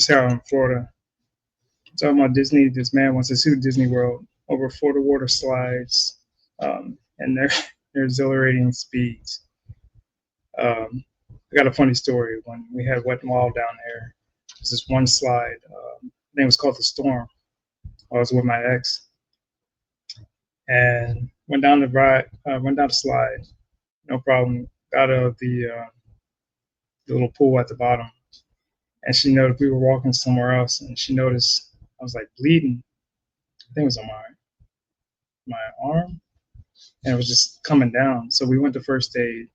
So in Florida, talking about Disney. This man wants to sue Disney World over Florida water slides and their exhilarating speeds. I got a funny story. When we had Wet and Wild down there, there's this one slide. I think it was called the Storm. I was with my ex and went down the slide, no problem. Got out of the little pool at the bottom, and she noticed we were walking somewhere else, and she noticed I was like bleeding. I think it was on my arm, and it was just coming down. So we went to first aid,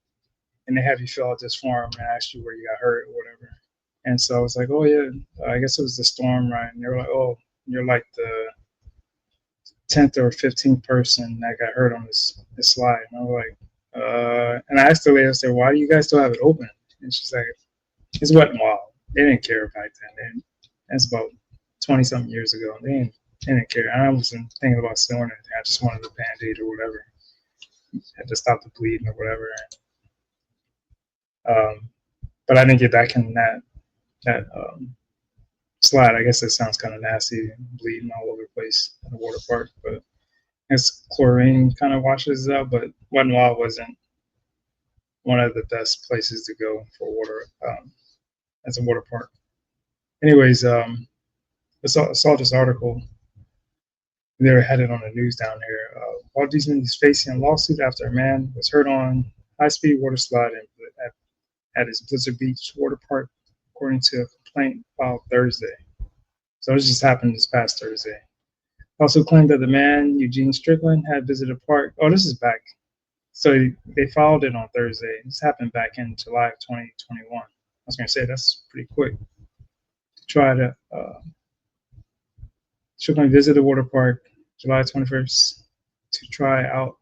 and they have you fill out this form and ask you where you got hurt or whatever. And so I was like, oh yeah, I guess it was the storm, right? And they were like, oh, you're like the 10th or 15th person that got hurt on this slide. And I was like, and I asked the lady, I said, why do you guys still have it open? And she's like, it's Wet and Wild. They didn't care back then. That's about 20 something years ago. They didn't care. I wasn't thinking about suing anything. I just wanted a band-aid or whatever. Had to stop the bleeding or whatever. But I didn't get back in that slide. I guess it sounds kind of nasty, bleeding all over the place in the water park. But I guess chlorine kind of washes it out. But Wet and Wild wasn't one of the best places to go for water as a water park. Anyways, I saw this article. They were headed on the news down here. Walt Disney is facing a lawsuit after a man was hurt on high-speed water slide at his Blizzard Beach water park, according to a complaint filed Thursday. So this just happened this past Thursday. Also claimed that the man, Eugene Strickland, had visited a park. Oh, this is back. So they filed it on Thursday. This happened back in July of 2021. I was going to say that's pretty quick. To try to Strickland visited the water park July 21st to try out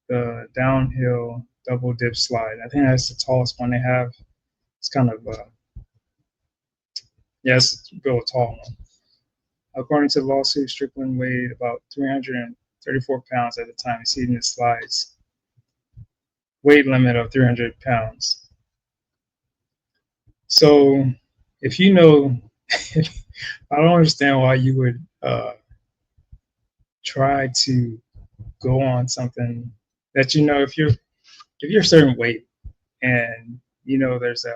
the downhill double dip slide. I think that's the tallest one they have. It's kind of it's a real tall one. According to the lawsuit, Strickland weighed about 334 pounds at the time exceeding the slide's weight limit of 300 pounds. So if you know, I don't understand why you would try to go on something that if you're a certain weight and there's a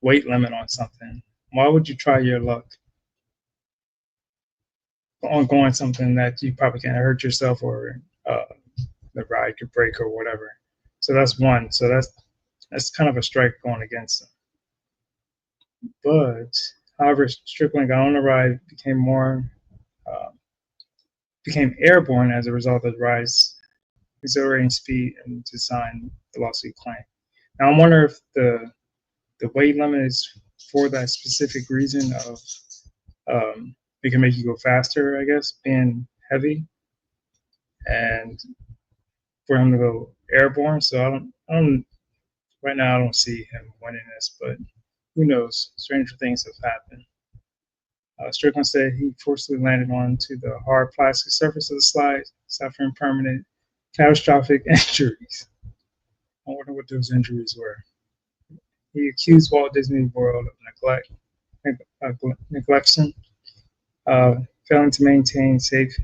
weight limit on something, why would you try your luck on going something that you probably can hurt yourself or the ride could break or whatever? So that's one. So that's kind of a strike going against them. But however, Strickland got on the ride, became airborne as a result of the ride's exhilarating speed and design, the lawsuit claim. Now I wonder if the weight limit is for that specific reason of it can make you go faster, I guess, being heavy, and for him to go airborne. So I don't right now I don't see him winning this, but who knows? Stranger things have happened. Strickland said he forcibly landed onto the hard plastic surface of the slide, suffering permanent catastrophic injuries. I wonder what those injuries were. He accused Walt Disney World of neglection, failing to maintain safe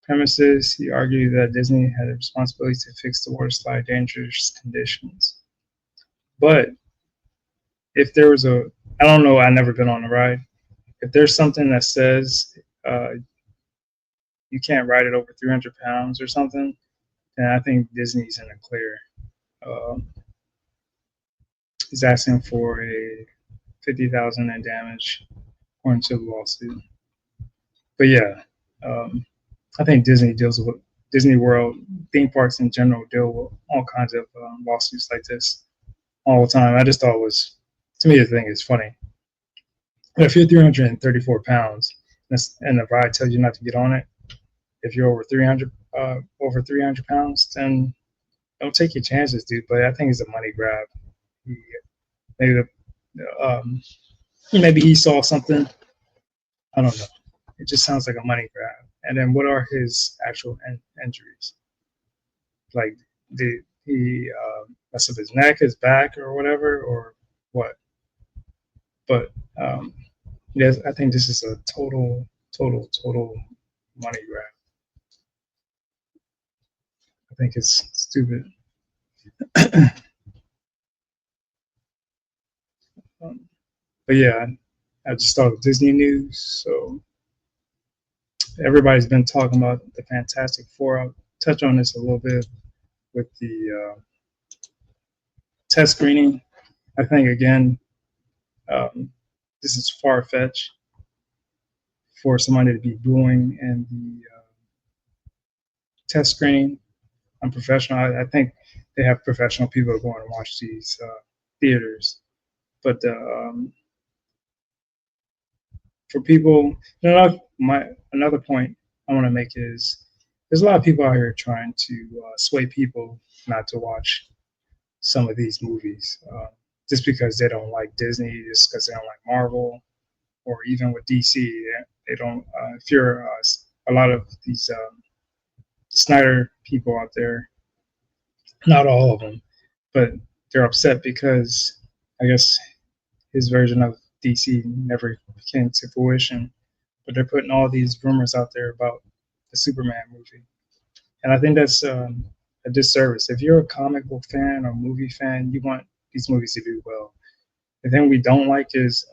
premises. He argued that Disney had a responsibility to fix the water slide dangerous conditions. But if there was I don't know, I've never been on a ride. If there's something that says you can't ride it over 300 pounds or something, then I think Disney's in the clear. He's asking for a $50,000 in damage, according to the lawsuit. But yeah, I think Disney World, theme parks in general deal with all kinds of lawsuits like this all the time. I just thought to me, the thing is funny. If you're 334 pounds and the ride tells you not to get on it, if you're over 300 pounds, then don't take your chances, dude. But I think it's a money grab. Maybe he saw something. I don't know. It just sounds like a money grab. And then what are his actual injuries? Like, did he mess up his neck, his back, or whatever, or what? But yes, I think this is a total money grab. I think it's stupid. um, but yeah, I just thought of Disney news. So everybody's been talking about the Fantastic Four. I'll touch on this a little bit with the test screening. I think again, um, this is far fetched for somebody to be booing in the test screening. Unprofessional. I think they have professional people going to watch these theaters, but for people, another point I want to make is there's a lot of people out here trying to sway people not to watch some of these movies just because they don't like Disney, just because they don't like Marvel, or even with DC, they don't. If you're a lot of these Snyder people out there, not all of them, but they're upset because I guess his version of DC never came to fruition. But they're putting all these rumors out there about the Superman movie, and I think that's a disservice. If you're a comic book fan or movie fan, you want these movies to do well. The thing we don't like is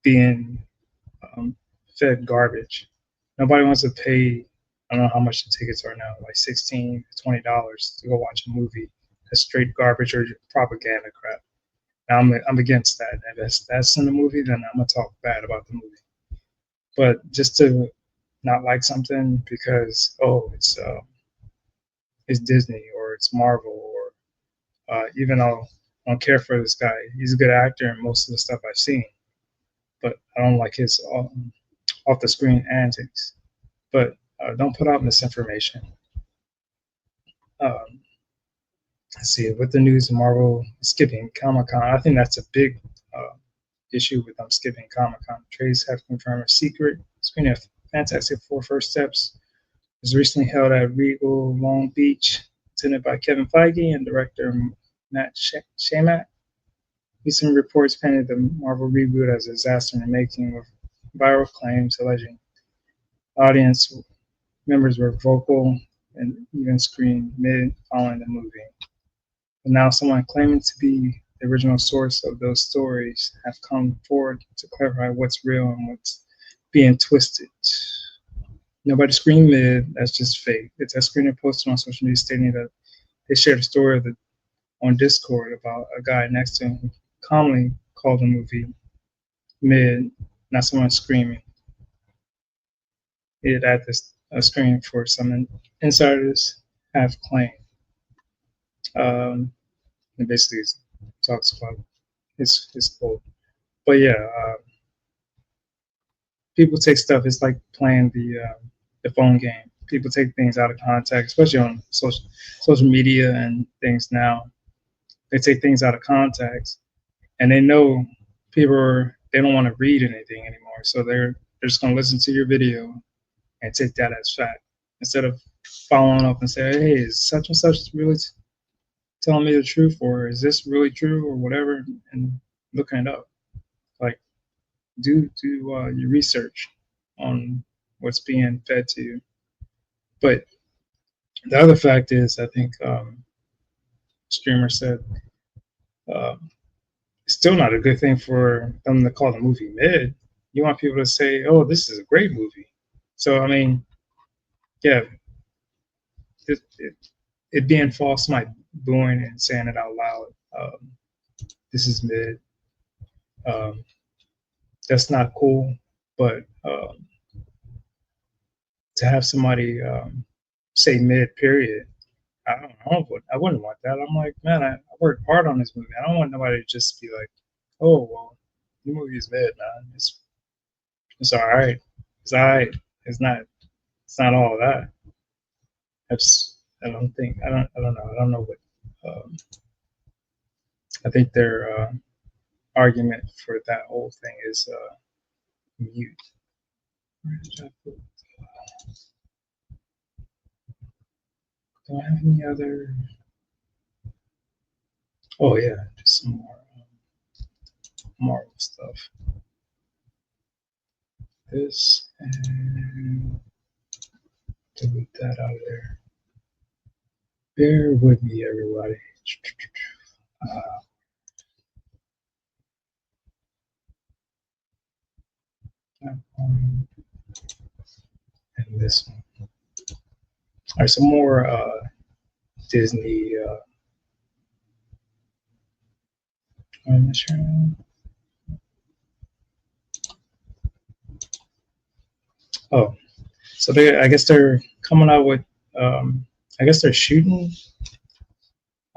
being um, fed garbage. Nobody wants to pay. I don't know how much the tickets are now, like $16 to $20 to go watch a movie. That's straight garbage or propaganda crap. Now I'm against that. If that's in the movie, then I'm gonna talk bad about the movie. But just to not like something because it's Disney or it's Marvel or even though I don't care for this guy, he's a good actor in most of the stuff I've seen, but I don't like his off the screen antics. But don't put out misinformation. Um, let's see, with the news of Marvel skipping Comic Con, I think that's a big issue with them skipping Comic Con. Trades have confirmed a secret screening of Fantastic Four First Steps was recently held at Regal Long Beach, attended by Kevin Feige and director Matt Shamak. Recent reports painted the Marvel reboot as a disaster in the making, with viral claims alleging audience members were vocal and even screamed mid following the movie. But now someone claiming to be the original source of those stories have come forward to clarify what's real and what's being twisted. Nobody screamed mid, that's just fake. It's a screener posted on social media stating that they shared a story on Discord about a guy next to him who calmly called the movie mid, not someone screaming. It at this a screen for some insiders have claimed. It basically talks about his quote. But yeah, people take stuff. It's like playing the phone game. People take things out of context, especially on social media and things now. They take things out of context, and they know they don't want to read anything anymore, so they're just gonna listen to your video and take that as fact instead of following up and say, hey, is such and such really telling me the truth, or is this really true, or whatever, and looking it up. Like do your research on what's being fed to you. But the other fact is, I think streamer said it's still not a good thing for them to call the movie mid. You want people to say, "Oh, this is a great movie." So I mean, yeah, it, it being false might booing and saying it out loud. This is mid. Um, that's not cool. But to have somebody say mid period, I wouldn't want that. I'm like, man, I worked hard on this movie. I don't want nobody to just be like, oh well, the movie is mid, man. It's all right. It's all right. It's not. It's not all of that. I don't think. I don't know. I don't know what. Um, I think their argument for that whole thing is mute. Where did I put? Do I have any other? Oh yeah, just some more. Marvel stuff. This and delete that out of there. Bear with me, everybody. That one and this one. All right, some more Disney. Oh, so I guess they're coming out with. I guess they're shooting.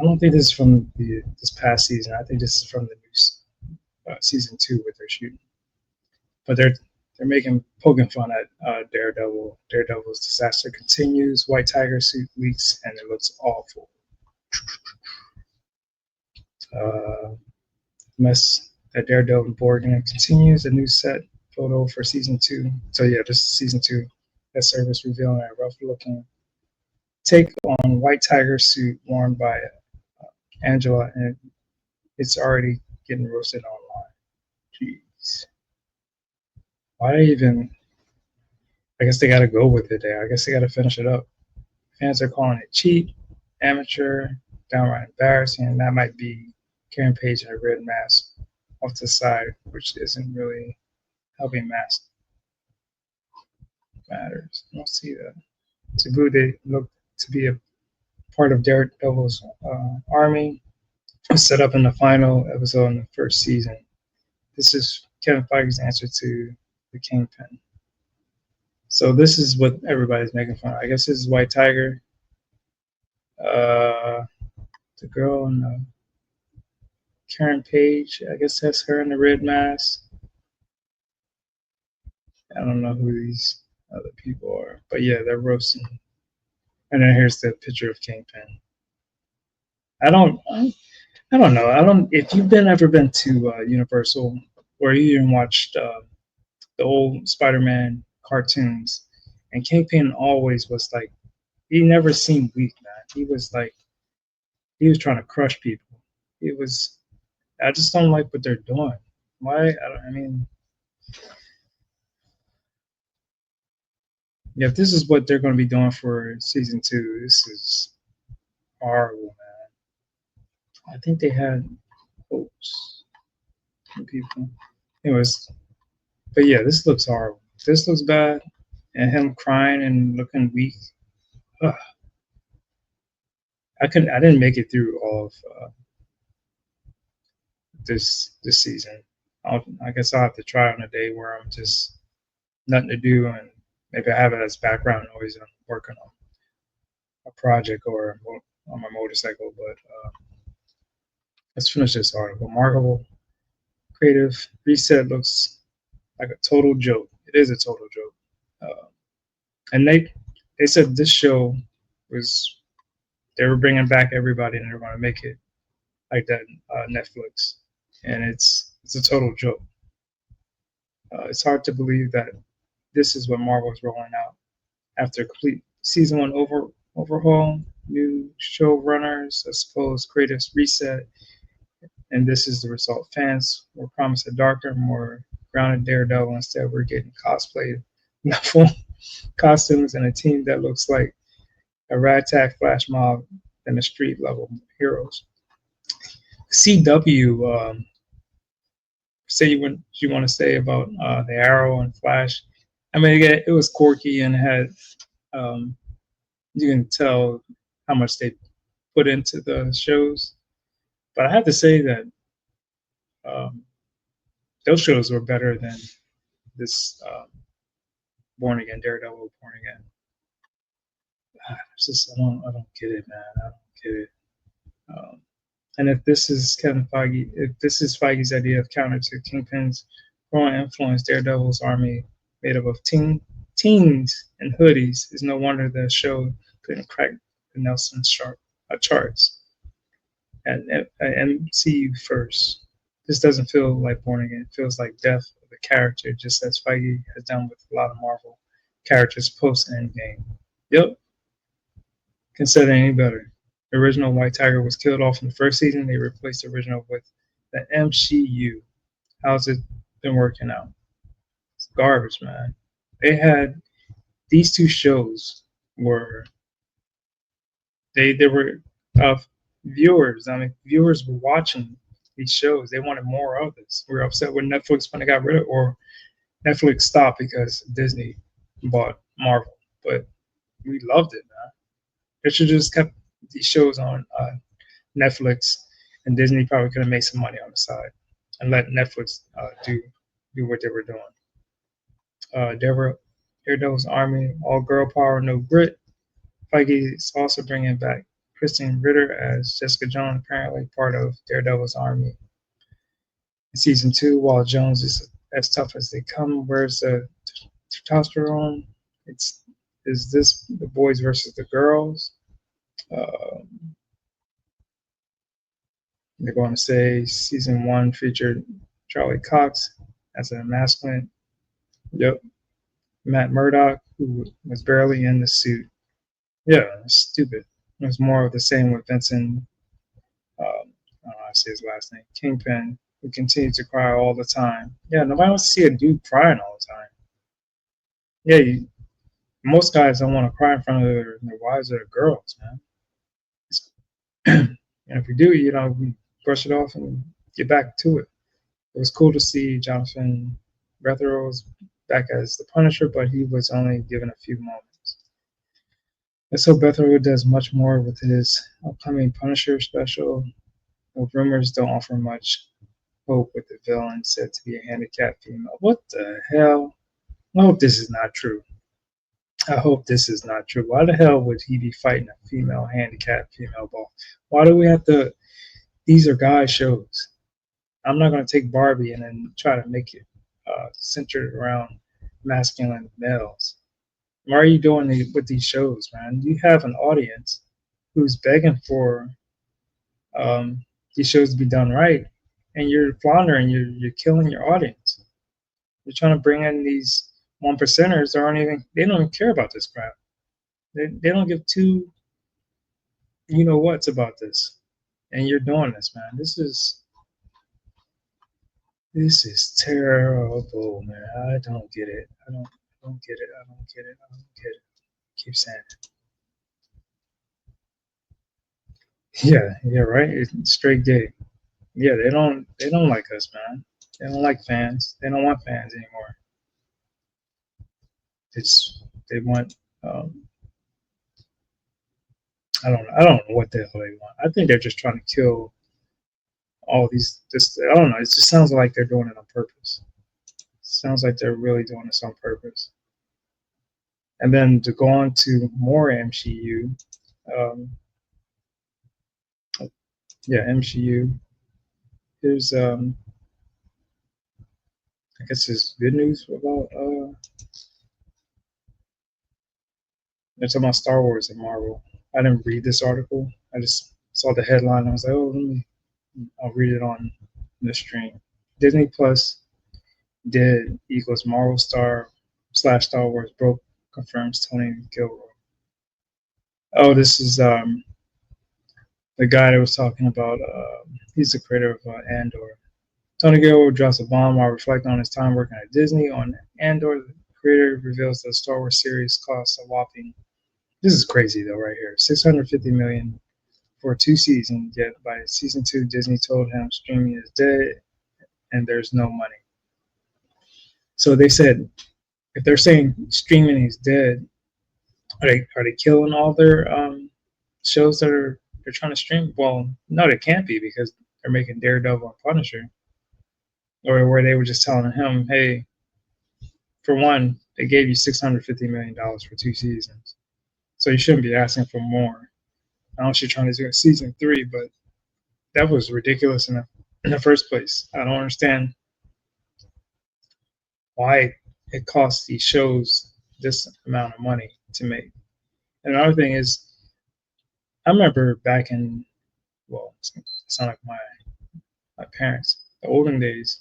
I don't think this is from this past season. I think this is from the new season 2 what they're shooting. But they're poking fun at Daredevil. Daredevil's disaster continues. White Tiger suit leaks, and it looks awful. Mess that Daredevil board game continues. A new set photo for season 2. So yeah, this is season 2. That service revealing a rough-looking take on White Tiger suit worn by Angela, and it's already getting roasted online. Jeez. Why even? I guess they got to go with it there. I guess they got to finish it up. Fans are calling it cheap, amateur, downright embarrassing, and that might be Karen Page in a red mask off to the side, which isn't really helping matters. I don't see that. It's a good they look to be a part of Daredevil's army, set up in the final episode in the first season. This is Kevin Feige's answer to the Kingpin. So this is what everybody's making fun of. I guess this is White Tiger. The girl in the Karen Page, I guess that's her in the red mask. I don't know who these other people are, but yeah, they're roasting. And then here's the picture of Kingpin. I don't know. If you've ever been to Universal, or you even watched the old Spider-Man cartoons, and Kingpin always was like, he never seemed weak, man. He was trying to crush people. I just don't like what they're doing. Why? If this is what they're going to be doing for season 2, this is horrible, man. I think they had hopes from people. Anyways, but yeah, this looks horrible. This looks bad, and him crying and looking weak. Ugh. I didn't make it through all of this season. I guess I'll have to try on a day where I'm just nothing to do, and maybe I have it as background noise and I'm working on a project or on my motorcycle. But let's finish this article. Markable creative reset looks like a total joke. It is a total joke. And they said this show they were bringing back everybody and they were going to make it like that Netflix, and it's a total joke. It's hard to believe that this is what Marvel is rolling out after a complete season 1 overhaul, new showrunners, I suppose, creative reset, and this is the result. Fans were promised a darker, more grounded Daredevil. Instead, we're getting cosplay, full costumes, and a team that looks like a ragtag flash mob than the street level heroes. CW, say what you want to say about the Arrow and Flash. I mean, again, it was quirky and had you can tell how much they put into the shows. But I have to say that those shows were better than this Born Again, Daredevil Born Again. It's just I don't get it, man. I don't get it. And if this is Feige's idea of counter to Kingpin's growing influence, Daredevil's army made up of teens in hoodies, is no wonder the show couldn't crack the Nelson charts. And MCU first. This doesn't feel like Born Again. It feels like death of the character, just as Feige has done with a lot of Marvel characters post Endgame. Yep. Can say it any better. The original White Tiger was killed off in the first season. They replaced the original with the MCU. How's it been working out? It's garbage, man. They had these two shows were they were uh, viewers. I mean, viewers were watching these shows. They wanted more of this. We were upset when Netflix when they got rid of, or Netflix stopped because Disney bought Marvel. But we loved it, man. They should just kept these shows on Netflix, and Disney probably could have made some money on the side and let Netflix do what they were doing. Daredevil's Army, all girl power, no grit. Feige is also bringing back Kristen Ritter as Jessica Jones, apparently part of Daredevil's Army. In season 2, while Jones is as tough as they come, where's the testosterone? It's is this the boys versus the girls? Uh, they're going to say season 1 featured Charlie Cox as a masculine. Yep, Matt Murdock, who was barely in the suit. Yeah, it's stupid. It was more of the same with Vincent. I don't know how to say his last name. Kingpin, who continued to cry all the time. Yeah, nobody wants to see a dude crying all the time. Yeah, most guys don't want to cry in front of their wives or their girls, man. And if you do, we brush it off and get back to it. It was cool to see Jonathan Rethros back as the Punisher, but he was only given a few moments. Let's hope Bethel does much more with his upcoming Punisher special. Well, rumors don't offer much hope with the villain said to be a handicapped female. What the hell? I hope this is not true. I hope this is not true. Why the hell would he be fighting a female handicapped female ball? Why do we have to? These are guy shows. I'm not going to take Barbie and then try to make it centered around masculine males. Why are you doing it with these shows, man? You have an audience who's begging for these shows to be done right, and you're floundering. You're killing your audience. You're trying to bring in these one percenters. They don't even care about this crap. They don't give two what's about this, and you're doing this, man. This is terrible, man. I don't get it. I don't get it. I don't get it. I don't get it. Keep saying it. Yeah, right. It's straight gay. Yeah, they don't like us, man. They don't like fans. They don't want fans anymore. They want I don't know what the hell they want. I think they're just trying to kill all these just I don't know, it just sounds like they're doing it on purpose. It sounds like they're really doing this on purpose. And then to go on to more MCU, um, yeah, MCU. Here's I guess there's good news about they're talking about Star Wars and Marvel. I didn't read this article. I just saw the headline and I was like, I'll read it on the stream. Disney Plus did equals Marvel Star Wars broke, confirms Tony Gilroy. Oh, this is the guy that was talking about. He's the creator of Andor. Tony Gilroy drops a bomb while reflecting on his time working at Disney on Andor. The creator reveals the Star Wars series costs a whopping. This is crazy though, right here. $650 million for 2 seasons. Yet by season 2, Disney told him streaming is dead and there's no money. So they said if they're saying streaming is dead, are they killing all their shows that they're trying to stream? Well, no, they can't be because they're making Daredevil and Punisher, or where they were just telling him, hey, for one, they gave you $650 million for 2 seasons, so you shouldn't be asking for more. I know you're trying to do a season 3, but that was ridiculous in the first place. I don't understand why it costs these shows this amount of money to make. And another thing is, I remember back in, well, it's not like my parents, the olden days,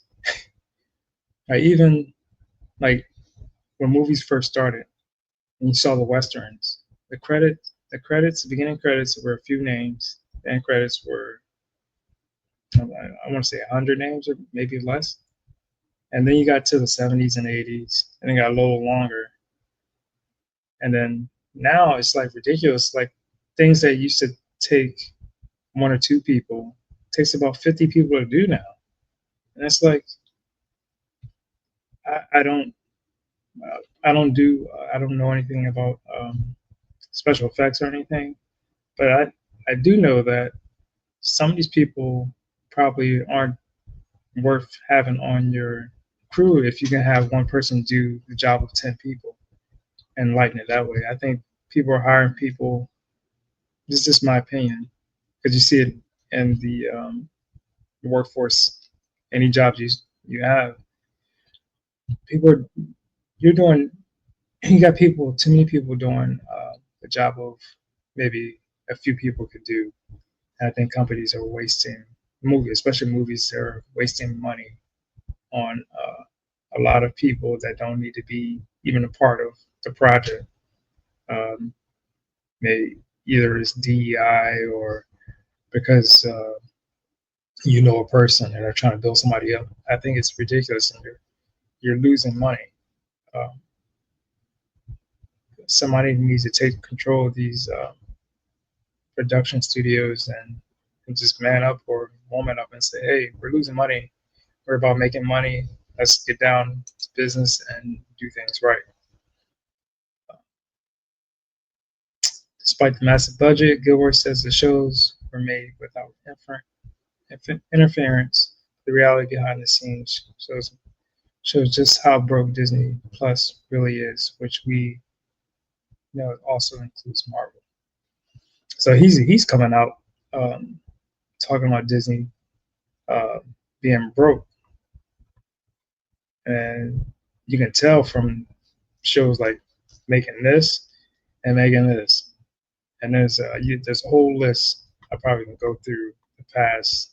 I even, like, when movies first started and you saw the Westerns, the beginning credits were a few names, the end credits were, I want to say 100 names or maybe less. And then you got to the 70s and 80s, and then got a little longer. And then now it's like ridiculous. Like things that used to take one or two people takes about 50 people to do now. And it's like I don't I don't know anything about special effects or anything, but I do know that some of these people probably aren't worth having on your crew if you can have one person do the job of 10 people and lighten it that way. I think people are hiring people. This is just my opinion because you see it in the workforce. Any jobs you have, people are, you're doing. You got people, too many people doing the job of maybe a few people could do. And I think companies are wasting movies, especially movies. They're wasting money on a lot of people that don't need to be even a part of the project. Um, maybe either it's DEI or because you know a person and they're trying to build somebody up. I think it's ridiculous, and you're losing money. Um, Somebody needs to take control of these production studios and just man up or woman up and say, hey, we're losing money. We're about making money. Let's get down to business and do things right. Despite the massive budget, Gilmore says the shows were made without interference. The reality behind the scenes shows just how broke Disney Plus really is, which we know also includes Marvel. So he's coming out um, talking about Disney uh, being broke, and you can tell from shows like making this and making this, and there's a whole list. I probably can go through the past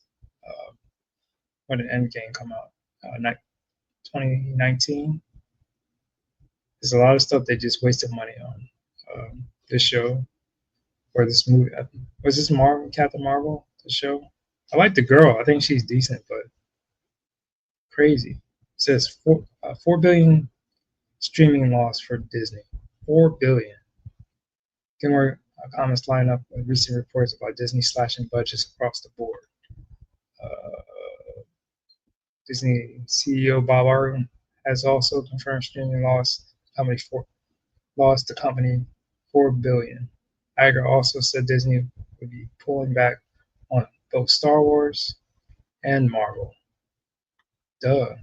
when did Endgame come out? 2019. There's a lot of stuff they just wasted money on. This show or this movie. Was this Marvel, Captain Marvel, the show? I like the girl. I think she's decent, but crazy. It says 4 billion streaming loss for Disney. 4 billion. Get more comments line up with recent reports about Disney slashing budgets across the board. Uh, Disney CEO Bob Iger has also confirmed streaming lost the company 4 billion. Iger also said Disney would be pulling back on both Star Wars and Marvel. Duh.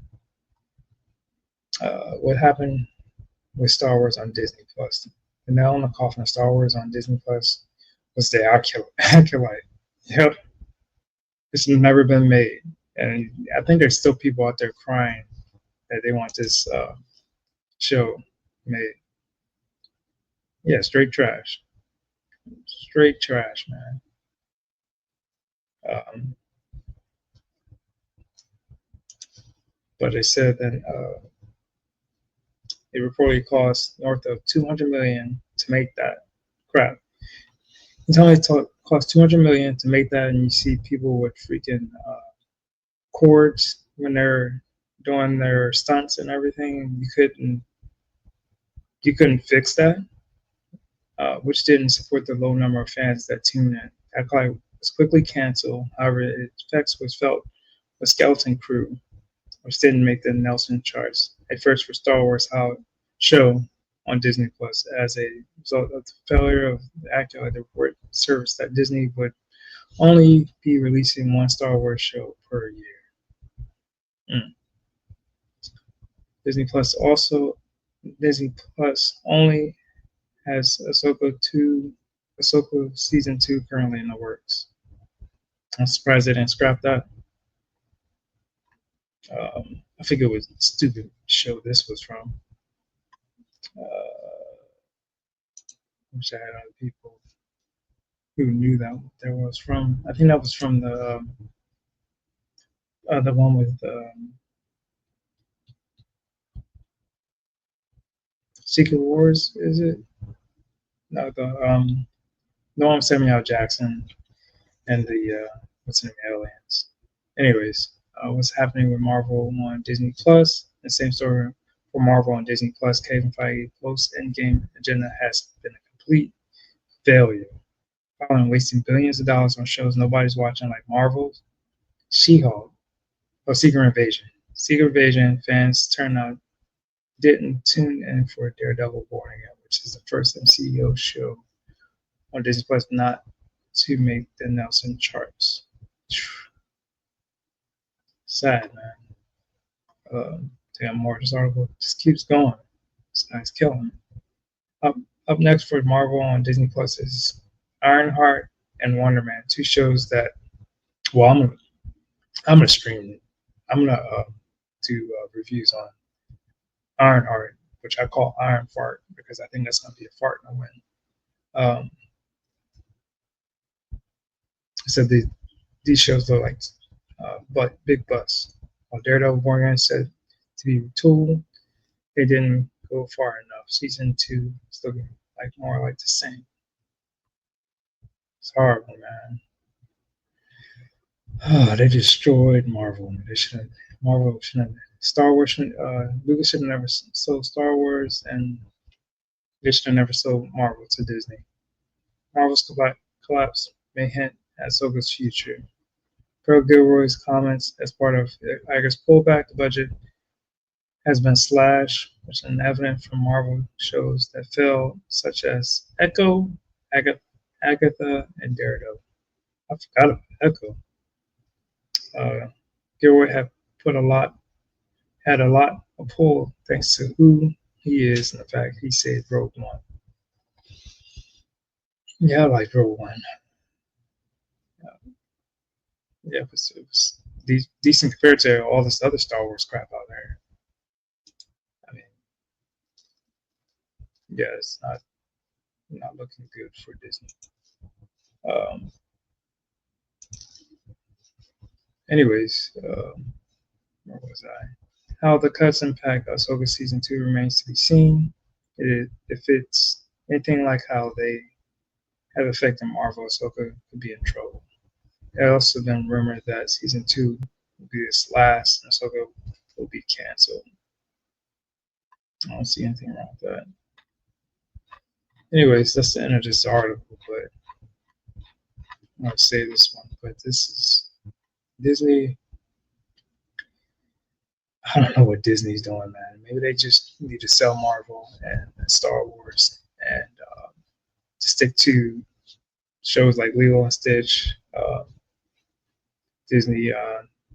What happened with Star Wars on Disney Plus? The nail in the coffin of Star Wars on Disney Plus was the Acolyte. Yep, it's never been made, and I think there's still people out there crying that they want this show made. Yeah, straight trash, man. Um, but they said that it reportedly cost north of 200 million to make that crap. You tell me it cost 200 million to make that, and you see people with freaking cords when they're doing their stunts and everything. You couldn't fix that, which didn't support the low number of fans that tuned in. That call was quickly canceled. However, its effects was felt with Skeleton Crew, which didn't make the Nelson charts at first for Star Wars show on Disney Plus as a result of the failure of the Acolyte. The report service that Disney would only be releasing one Star Wars show per year. Disney Plus only has Ahsoka season 2 currently in the works. I'm surprised they didn't scrap that. I think it was a stupid show this was from. I wish I had other people who knew that there was from. I think that was from the one with Secret Wars. Is it? No, the one with Samuel Jackson and the what's the name, aliens. Anyways, what's happening with Marvel on Disney Plus. The same story for Marvel on Disney Plus. Kevin Feige post-Endgame agenda has been a complete failure, following wasting billions of dollars on shows nobody's watching like Marvel's She-Hulk or Secret Invasion. Secret Invasion fans turned out didn't tune in for Daredevil Born Again, which is the first MCU show on Disney Plus not to make the Nelson charts. Sad, man. Damn, more of this article just keeps going. It's killing. Up up next for Marvel on Disney Plus is Ironheart and Wonder Man, two shows that well I'm gonna stream it. I'm gonna do reviews on Ironheart, which I call Iron Fart because I think that's gonna be a fart in a win. Um, so these shows look like but big bust. While Daredevil Born Again said to be retooled, they didn't go far enough. Season 2 is looking like more like the same. It's horrible, man. Oh, they destroyed Marvel. They shouldn't. Marvel shouldn't. Star Wars shouldn't. Lucas should have never sold Star Wars, and they should have never sold Marvel to Disney. Marvel's collapse may hint at Ahsoka's future. Per Gilroy's comments, as part of Iger's pullback, the budget has been slashed, which is evident from Marvel shows that failed, such as Echo, Agatha, and Daredevil. I forgot about Echo. Gilroy had a lot of pull thanks to who he is and the fact he saved Rogue One. Yeah, I like Rogue One. Yeah, it was decent compared to all this other Star Wars crap out there. I mean, yeah, it's not looking good for Disney. Um, anyways, where was I? How the cuts impact Ahsoka season 2 remains to be seen. If it's anything like how they have affected Marvel, Ahsoka could be in trouble. It also been rumored that season 2 will be its last, and Ahsoka will be canceled. I don't see anything wrong with that. Anyways, that's the end of this article, but I'm going to say this one. But this is Disney. I don't know what Disney's doing, man. Maybe they just need to sell Marvel and Star Wars and to stick to shows like Lilo and Stitch. Disney